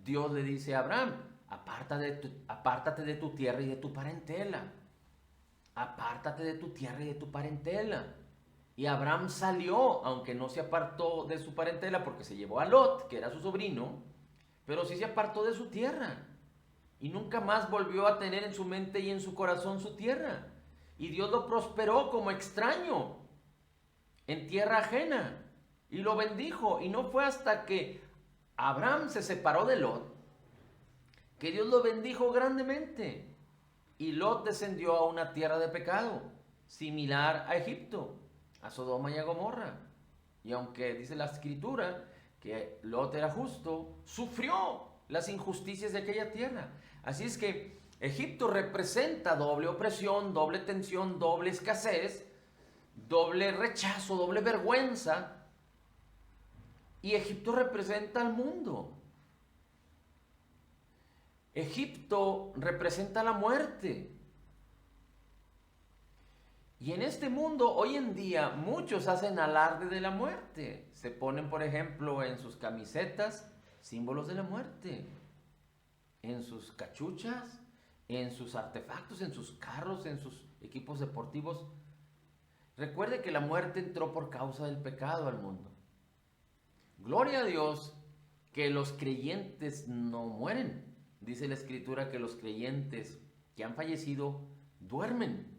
Dios le dice a Abraham, apártate de tu tierra y de tu parentela. Apártate de tu tierra y de tu parentela. Y Abraham salió, aunque no se apartó de su parentela porque se llevó a Lot, que era su sobrino, pero sí se apartó de su tierra. Y nunca más volvió a tener en su mente y en su corazón su tierra. Y Dios lo prosperó como extraño en tierra ajena. Y lo bendijo. Y no fue hasta que Abraham se separó de Lot que Dios lo bendijo grandemente. Y Lot descendió a una tierra de pecado, similar a Egipto, a Sodoma y a Gomorra. Y aunque dice la escritura que Lot era justo, sufrió las injusticias de aquella tierra. Así es que Egipto representa doble opresión, doble tensión, doble escasez, doble rechazo, doble vergüenza. Y Egipto representa al mundo. Egipto representa la muerte. Y en este mundo, hoy en día, muchos hacen alarde de la muerte. Se ponen, por ejemplo, en sus camisetas símbolos de la muerte, en sus cachuchas, en sus artefactos, en sus carros, en sus equipos deportivos. Recuerde que la muerte entró por causa del pecado al mundo. Gloria a Dios que los creyentes no mueren. Dice la escritura que los creyentes que han fallecido duermen.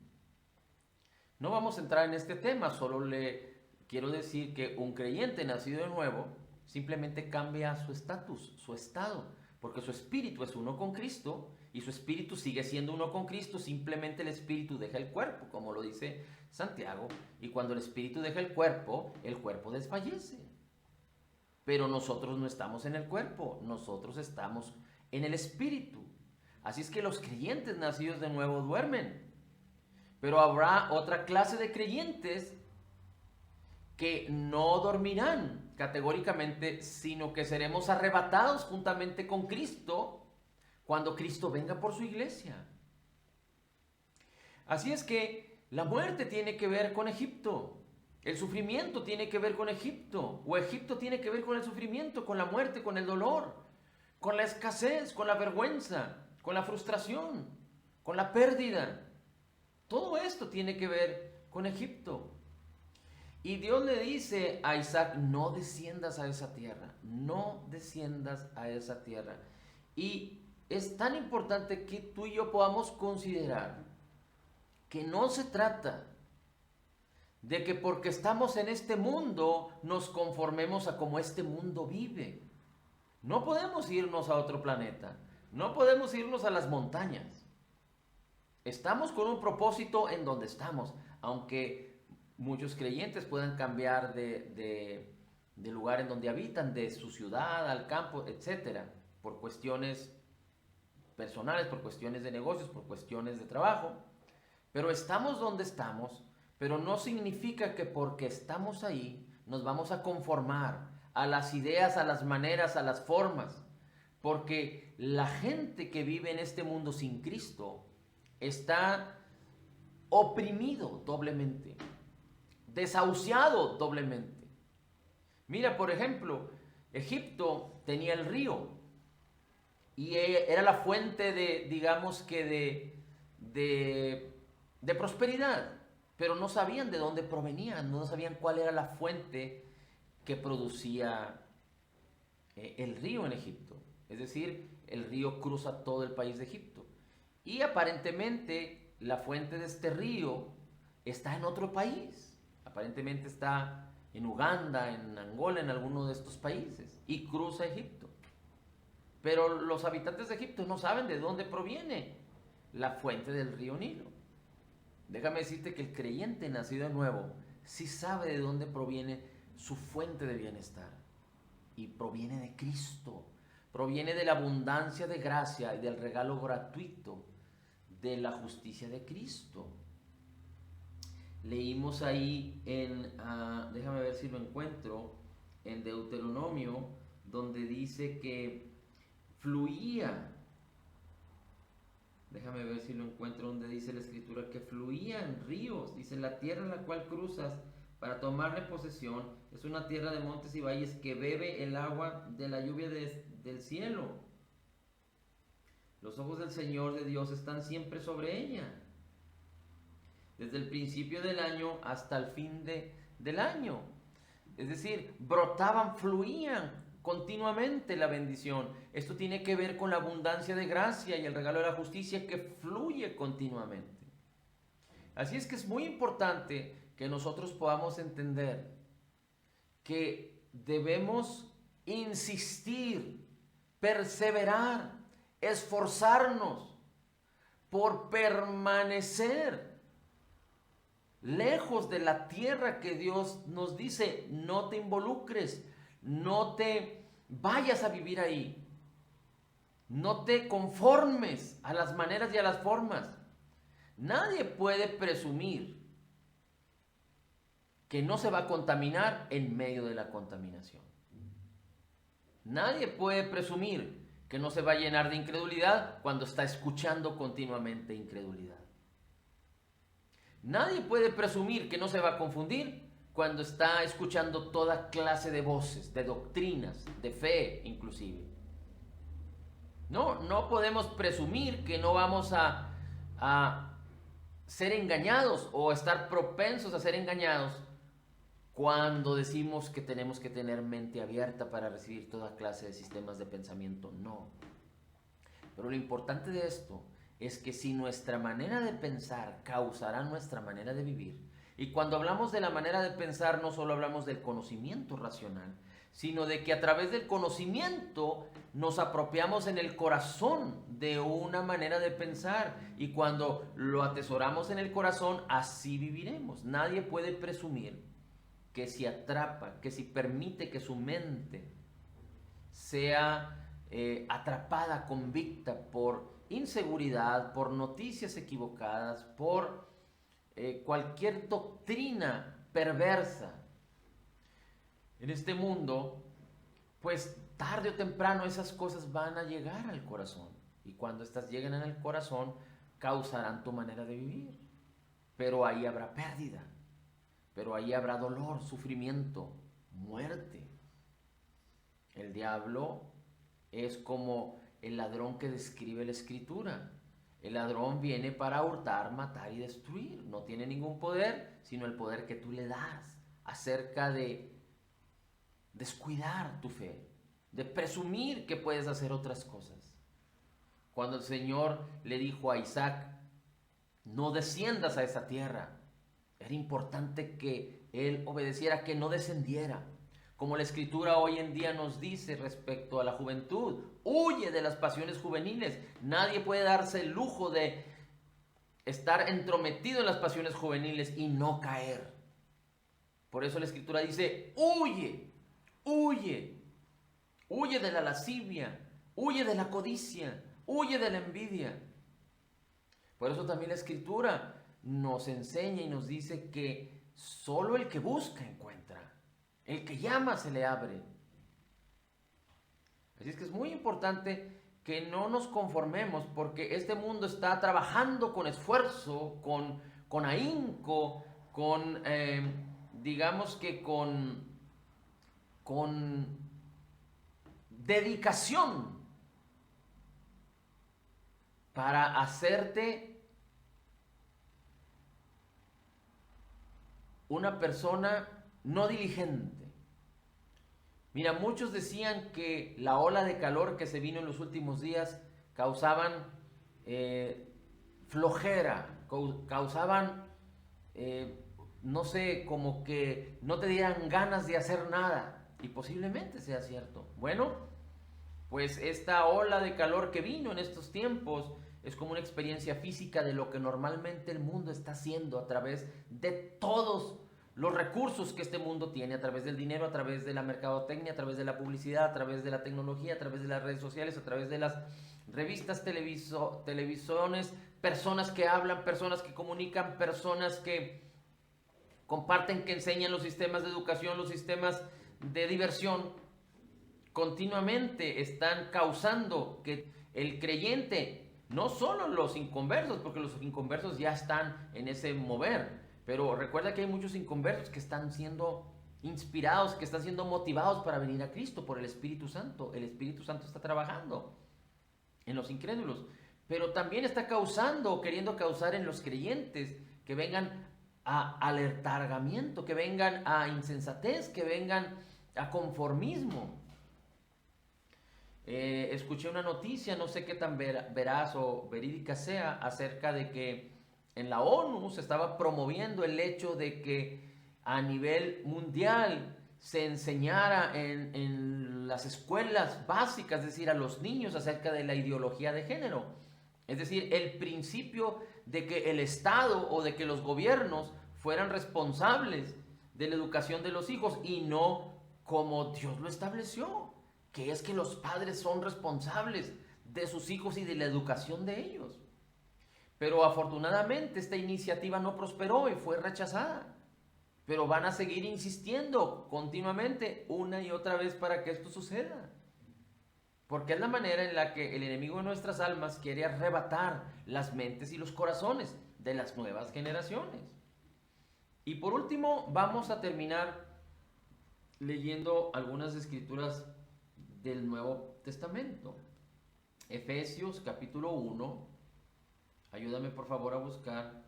No vamos a entrar en este tema, solo le quiero decir que un creyente nacido de nuevo simplemente cambia su estatus, su estado, porque su espíritu es uno con Cristo y su espíritu sigue siendo uno con Cristo, simplemente el espíritu deja el cuerpo, como lo dice Santiago, y cuando el espíritu deja el cuerpo desfallece. Pero nosotros no estamos en el cuerpo, nosotros estamos en el espíritu. Así es que los creyentes nacidos de nuevo duermen. Pero habrá otra clase de creyentes que no dormirán categóricamente, sino que seremos arrebatados juntamente con Cristo cuando Cristo venga por su iglesia. Así es que la muerte tiene que ver con Egipto. El sufrimiento tiene que ver con Egipto. O Egipto tiene que ver con el sufrimiento, con la muerte, con el dolor, con la escasez, con la vergüenza, con la frustración, con la pérdida. Todo esto tiene que ver con Egipto. Y Dios le dice a Isaac, no desciendas a esa tierra, no desciendas a esa tierra. Y es tan importante que tú y yo podamos considerar que no se trata de que porque estamos en este mundo nos conformemos a cómo este mundo vive. No podemos irnos a otro planeta, no podemos irnos a las montañas. Estamos con un propósito en donde estamos, aunque muchos creyentes puedan cambiar de lugar en donde habitan, de su ciudad al campo, etcétera, por cuestiones personales, por cuestiones de negocios, por cuestiones de trabajo. Pero estamos donde estamos, pero no significa que porque estamos ahí nos vamos a conformar a las ideas, a las maneras, a las formas. Porque la gente que vive en este mundo sin Cristo está oprimido doblemente, desahuciado doblemente. Mira, por ejemplo, Egipto tenía el río y era la fuente de, digamos que de prosperidad, pero no sabían de dónde provenían, no sabían cuál era la fuente que producía el río en Egipto. Es decir, el río cruza todo el país de Egipto. Y aparentemente la fuente de este río está en otro país. Aparentemente está en Uganda, en Angola, en alguno de estos países. Y cruza Egipto. Pero los habitantes de Egipto no saben de dónde proviene la fuente del río Nilo. Déjame decirte que el creyente nacido de nuevo sí sabe de dónde proviene su fuente de bienestar. Y proviene de Cristo. Proviene de la abundancia de gracia y del regalo gratuito de la justicia de Cristo. Leímos ahí déjame ver si lo encuentro, en Deuteronomio, donde dice que fluía, déjame ver si lo encuentro, donde dice la escritura que fluían ríos, dice la tierra en la cual cruzas para tomarle posesión, es una tierra de montes y valles que bebe el agua de la lluvia del cielo. Los ojos del Señor de Dios están siempre sobre ella. Desde el principio del año hasta el fin del año. Es decir, brotaban, fluían continuamente la bendición. Esto tiene que ver con la abundancia de gracia y el regalo de la justicia que fluye continuamente. Así es que es muy importante que nosotros podamos entender que debemos insistir, perseverar, esforzarnos por permanecer lejos de la tierra que Dios nos dice, no te involucres, no te vayas a vivir ahí, no te conformes a las maneras y a las formas. Nadie puede presumir que no se va a contaminar en medio de la contaminación. Nadie puede presumir que no se va a llenar de incredulidad cuando está escuchando continuamente incredulidad. Nadie puede presumir que no se va a confundir cuando está escuchando toda clase de voces, de doctrinas, de fe inclusive. No podemos presumir que no vamos a ser engañados o estar propensos a ser engañados cuando decimos que tenemos que tener mente abierta para recibir toda clase de sistemas de pensamiento. No. Pero lo importante de esto es que si nuestra manera de pensar causará nuestra manera de vivir, y cuando hablamos de la manera de pensar no solo hablamos del conocimiento racional, sino de que a través del conocimiento nos apropiamos en el corazón de una manera de pensar, y cuando lo atesoramos en el corazón, así viviremos. Nadie puede presumir que si atrapa, que si permite que su mente sea atrapada, convicta por inseguridad, por noticias equivocadas, por cualquier doctrina perversa en este mundo, pues tarde o temprano esas cosas van a llegar al corazón, y cuando estas lleguen al corazón causarán tu manera de vivir, pero ahí habrá pérdida, pero ahí habrá dolor, sufrimiento, muerte. El diablo es como el ladrón que describe la Escritura. El ladrón viene para hurtar, matar y destruir. No tiene ningún poder, sino el poder que tú le das acerca de descuidar tu fe, de presumir que puedes hacer otras cosas. Cuando el Señor le dijo a Isaac, no desciendas a esa tierra, era importante que él obedeciera, que no descendiera. Como la Escritura hoy en día nos dice respecto a la juventud, huye de las pasiones juveniles. Nadie puede darse el lujo de estar entrometido en las pasiones juveniles y no caer. Por eso la Escritura dice, huye, huye, huye de la lascivia, huye de la codicia, huye de la envidia. Por eso también la Escritura nos enseña y nos dice que solo el que busca encuentra. El que llama se le abre. Así es que es muy importante que no nos conformemos, porque este mundo está trabajando con esfuerzo, con ahínco, digamos que con dedicación para hacerte una persona no diligente. Mira, muchos decían que la ola de calor que se vino en los últimos días causaban flojera, causaban, no sé, como que no te dieran ganas de hacer nada. Y posiblemente sea cierto. Bueno, pues esta ola de calor que vino en estos tiempos es como una experiencia física de lo que normalmente el mundo está haciendo a través de todos los recursos que este mundo tiene, a través del dinero, a través de la mercadotecnia, a través de la publicidad, a través de la tecnología, a través de las redes sociales, a través de las revistas, televisiones, personas que hablan, personas que comunican, personas que comparten, que enseñan los sistemas de educación, los sistemas de diversión. Continuamente están causando que el creyente, no solo los inconversos, porque los inconversos ya están en ese mover, pero recuerda que hay muchos inconversos que están siendo inspirados, que están siendo motivados para venir a Cristo por el Espíritu Santo. El Espíritu Santo está trabajando. en los incrédulos, pero también está causando o queriendo causar en los creyentes que vengan a alertargamiento, que vengan a insensatez, que vengan a conformismo. Escuché una noticia, no sé qué tan veraz o verídica sea, acerca de que en la ONU se estaba promoviendo el hecho de que a nivel mundial se enseñara en las escuelas básicas, es decir, a los niños acerca de la ideología de género. Es decir, el principio de que el Estado o de que los gobiernos fueran responsables de la educación de los hijos y no como Dios lo estableció, que es que los padres son responsables de sus hijos y de la educación de ellos. Pero afortunadamente esta iniciativa no prosperó y fue rechazada. Pero van a seguir insistiendo continuamente una y otra vez para que esto suceda. Porque es la manera en la que el enemigo de nuestras almas quiere arrebatar las mentes y los corazones de las nuevas generaciones. Y por último, vamos a terminar leyendo algunas escrituras del Nuevo Testamento. Efesios capítulo 1. Ayúdame por favor a buscar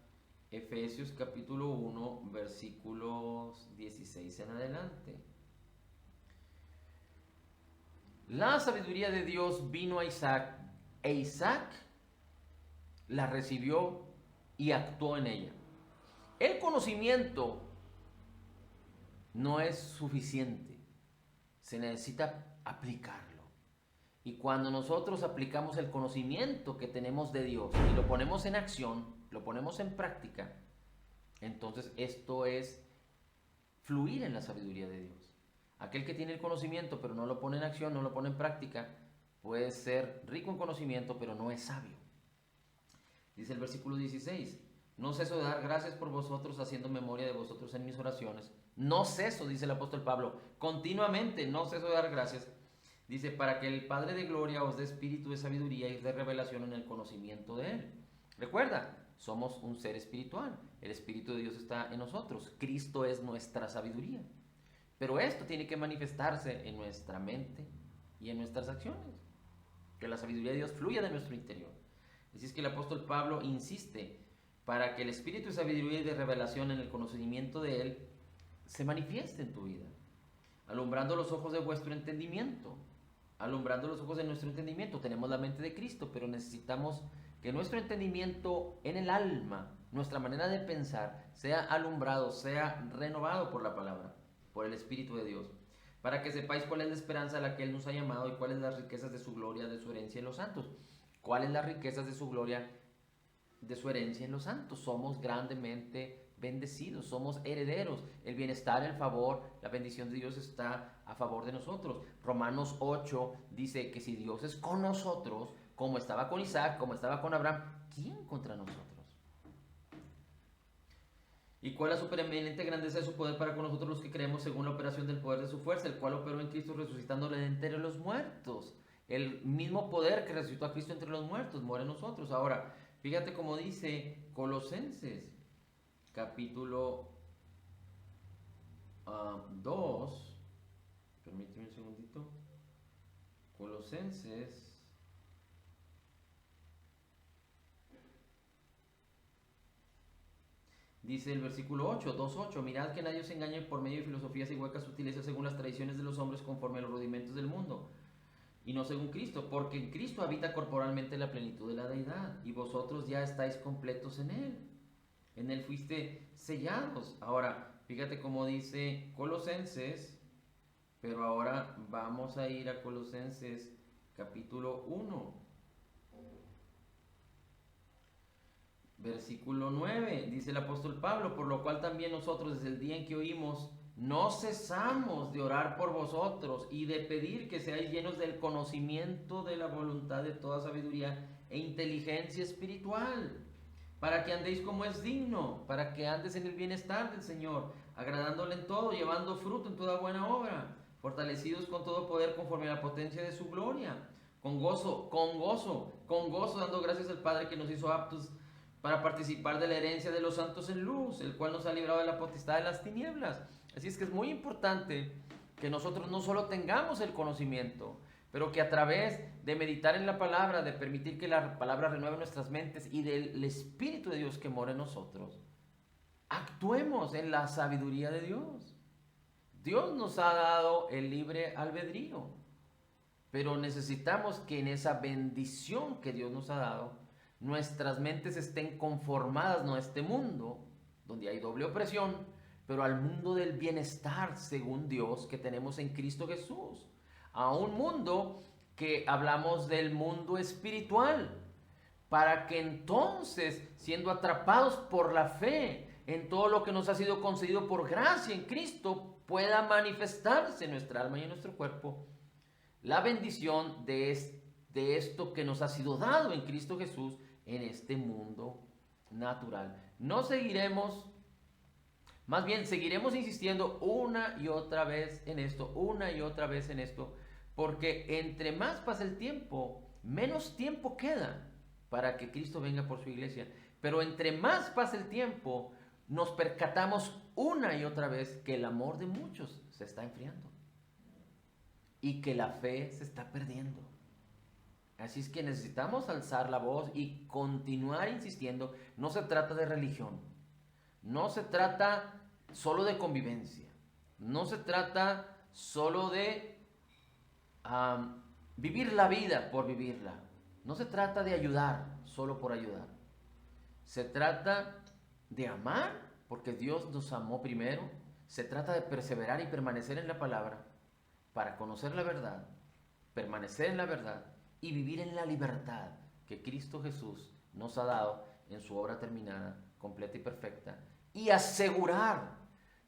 Efesios capítulo 1, versículos 16 en adelante. La sabiduría de Dios vino a Isaac, e Isaac la recibió y actuó en ella. El conocimiento no es suficiente, se necesita aplicarlo. Y cuando nosotros aplicamos el conocimiento que tenemos de Dios y lo ponemos en acción, lo ponemos en práctica, entonces esto es fluir en la sabiduría de Dios. Aquel que tiene el conocimiento pero no lo pone en acción, no lo pone en práctica, puede ser rico en conocimiento pero no es sabio. Dice el versículo 16, no ceso de dar gracias por vosotros, haciendo memoria de vosotros en mis oraciones. No ceso, dice el apóstol Pablo, continuamente no ceso de dar gracias. Dice, para que el Padre de gloria os dé espíritu de sabiduría y de revelación en el conocimiento de Él. Recuerda, somos un ser espiritual. El Espíritu de Dios está en nosotros. Cristo es nuestra sabiduría. Pero esto tiene que manifestarse en nuestra mente y en nuestras acciones. Que la sabiduría de Dios fluya de nuestro interior. Así es que el apóstol Pablo insiste para que el espíritu de sabiduría y de revelación en el conocimiento de Él se manifieste en tu vida. Alumbrando los ojos de vuestro entendimiento. Alumbrando los ojos de nuestro entendimiento. Tenemos la mente de Cristo, pero necesitamos que nuestro entendimiento en el alma, nuestra manera de pensar, sea alumbrado, sea renovado por la palabra, por el Espíritu de Dios, para que sepáis cuál es la esperanza a la que Él nos ha llamado y cuáles las riquezas de su gloria, de su herencia en los santos. ¿Cuáles las riquezas de su gloria, de su herencia en los santos? Somos grandemente bendecidos, somos herederos. El bienestar, el favor, la bendición de Dios está a favor de nosotros. Romanos 8 dice que si Dios es con nosotros, como estaba con Isaac, como estaba con Abraham, ¿quién contra nosotros? ¿Y cuál es la supereminente grandeza de su poder para con nosotros los que creemos según la operación del poder de su fuerza, el cual operó en Cristo resucitándole de entre los muertos? El mismo poder que resucitó a Cristo entre los muertos muere en nosotros. Ahora, fíjate cómo dice Colosenses, capítulo 2. Permíteme un segundito. Colosenses. Dice el versículo 8, 2:8, mirad que nadie os engañe por medio de filosofías y huecas sutilezas según las tradiciones de los hombres conforme a los rudimentos del mundo, y no según Cristo, porque en Cristo habita corporalmente la plenitud de la deidad, y vosotros ya estáis completos en Él. En Él fuiste sellados. Ahora, fíjate cómo dice Colosenses, pero ahora vamos a ir a Colosenses capítulo 1. Versículo 9, dice el apóstol Pablo, por lo cual también nosotros desde el día en que oímos, no cesamos de orar por vosotros y de pedir que seáis llenos del conocimiento de la voluntad de toda sabiduría e inteligencia espiritual, para que andéis como es digno, para que andes en el bienestar del Señor, agradándole en todo, llevando fruto en toda buena obra, fortalecidos con todo poder conforme a la potencia de su gloria, con gozo, dando gracias al Padre que nos hizo aptos para participar de la herencia de los santos en luz, el cual nos ha librado de la potestad de las tinieblas. Así es que es muy importante que nosotros no solo tengamos el conocimiento, pero que a través de meditar en la palabra, de permitir que la palabra renueve nuestras mentes y del Espíritu de Dios que mora en nosotros, actuemos en la sabiduría de Dios. Dios nos ha dado el libre albedrío, pero necesitamos que en esa bendición que Dios nos ha dado, nuestras mentes estén conformadas, no a este mundo, donde hay doble opresión, pero al mundo del bienestar, según Dios, que tenemos en Cristo Jesús. A un mundo que hablamos del mundo espiritual, para que entonces, siendo atrapados por la fe en todo lo que nos ha sido concedido por gracia en Cristo, pueda manifestarse en nuestra alma y en nuestro cuerpo la bendición de esto que nos ha sido dado en Cristo Jesús en este mundo natural. No seguiremos, más bien seguiremos insistiendo una y otra vez en esto, una y otra vez en esto, porque entre más pasa el tiempo, menos tiempo queda para que Cristo venga por su iglesia. Pero entre más pasa el tiempo, nos percatamos una y otra vez que el amor de muchos se está enfriando y que la fe se está perdiendo. Así es que necesitamos alzar la voz y continuar insistiendo. No se trata de religión, no se trata solo de convivencia, no se trata solo de vivir la vida por vivirla, no se trata de ayudar solo por ayudar. Se trata de amar porque Dios nos amó primero. Se trata de perseverar y permanecer en la palabra para conocer la verdad, permanecer en la verdad y vivir en la libertad que Cristo Jesús nos ha dado en su obra terminada, completa y perfecta, y asegurar,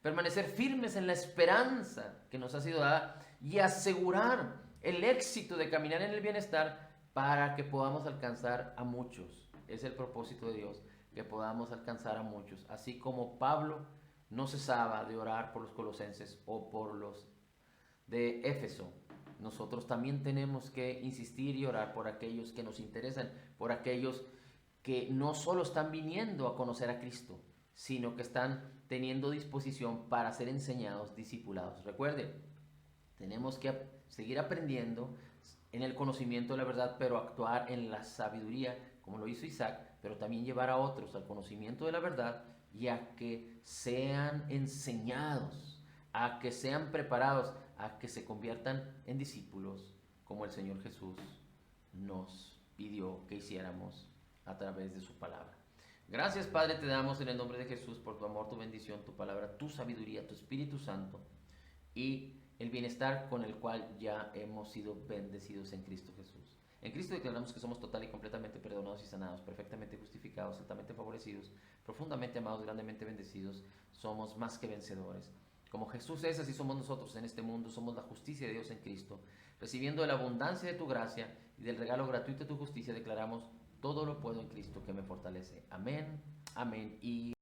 permanecer firmes en la esperanza que nos ha sido dada y asegurar el éxito de caminar en el bienestar para que podamos alcanzar a muchos. Es el propósito de Dios, que podamos alcanzar a muchos, así como Pablo no cesaba de orar por los colosenses o por los de Éfeso. Nosotros también tenemos que insistir y orar por aquellos que nos interesan, por aquellos que no solo están viniendo a conocer a Cristo, sino que están teniendo disposición para ser enseñados, discipulados. Recuerde, tenemos que seguir aprendiendo en el conocimiento de la verdad, pero actuar en la sabiduría, como lo hizo Isaac, pero también llevar a otros al conocimiento de la verdad y a que sean enseñados, a que sean preparados, a que se conviertan en discípulos, como el Señor Jesús nos pidió que hiciéramos a través de su palabra. Gracias, Padre, te damos en el nombre de Jesús por tu amor, tu bendición, tu palabra, tu sabiduría, tu Espíritu Santo y el bienestar con el cual ya hemos sido bendecidos en Cristo Jesús. En Cristo declaramos que somos total y completamente perdonados y sanados, perfectamente justificados, altamente favorecidos, profundamente amados, grandemente bendecidos. Somos más que vencedores. Como Jesús es, así somos nosotros en este mundo. Somos la justicia de Dios en Cristo. Recibiendo de la abundancia de tu gracia y del regalo gratuito de tu justicia, declaramos: todo lo puedo en Cristo que me fortalece. Amén, amén y